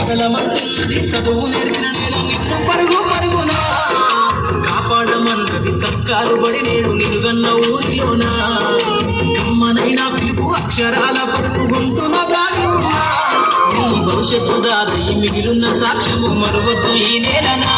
కదలమంటున్నది చదువు నేర్పిన నేల నిన్ను పరుగు పరుగునా కాపాడమన్నది సర్కారు బడి నేడు నిలుగన్న ఊరిలోనా కమ్మనైనా పిలుపు అక్షరాల పరుపు గొంతున దాగి ఉన్నా నీ భవిష్యత్తు దారి మిగిలిన సాక్ష్యము మరువద్దు ఈ నేలనా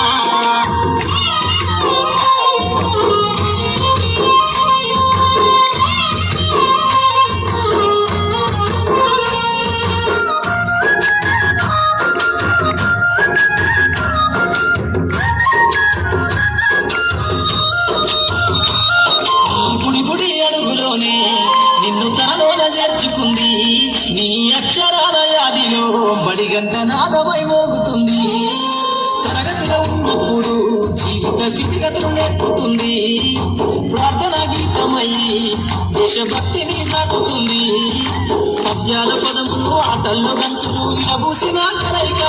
నిన్ను తనలోన చేర్చుకుంది నీ అక్షరాల యాదిలో బడిగంట నాదమై మోగుతుంది తరగతిలో ఉన్నప్పుడు జీవిత స్థితిగతులు నేర్పుతుంది ప్రార్థన గీతమయ్యి దేశభక్తిని సాకుతుంది పద్యాల పదములు ఆటల్లో గంతులు విరబూసిన కలయిక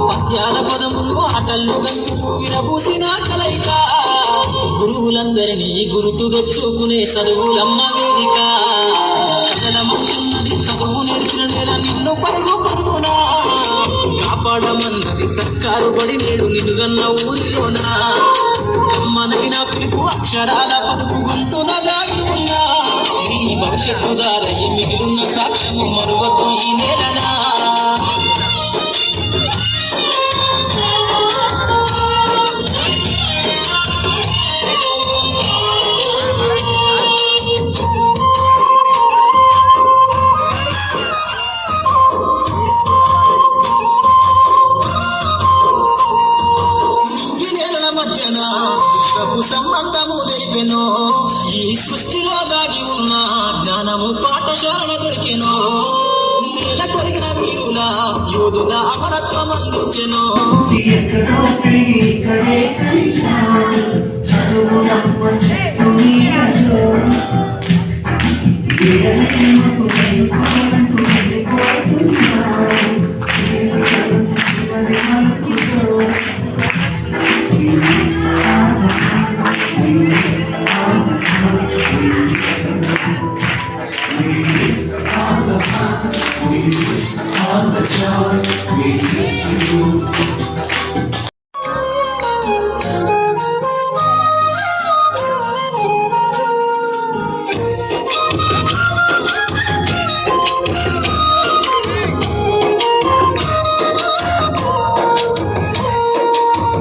పద్యాల పదములు ఆటల్లో గంతులు విరబూసిన కలయిక గురువులందరినీ గురుతు తెచ్చుకునే చదువులమ్మ వేదిక కదలమంటున్నది చదువు నేర్పిన నేల నిన్ను పరుగు పరుగునా కాపాడమన్నది సర్కారు బడి నేడు నిలుగన్న ఊరిలోనా కమ్మనైనా పిలుపు అక్షరాల పరుపు గొంతున దాగి ఉన్నా నీ భవిష్యత్తు దారయ్యి మిగిలిన సాక్ష్యము మరువద్దు ఈ నేలనా సంబంధము తెలిపెనో ఈ సృష్టిలో దాగి ఉన్న జ్ఞానము పాఠశాల దొరికెనో నేల కొరిగిన వీరుల యోధుల అమరత్వం అందించెనో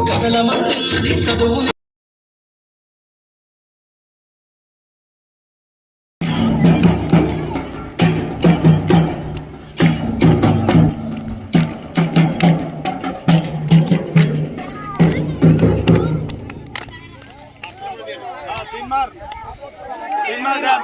కదలమంటున్నది చదువు Timar,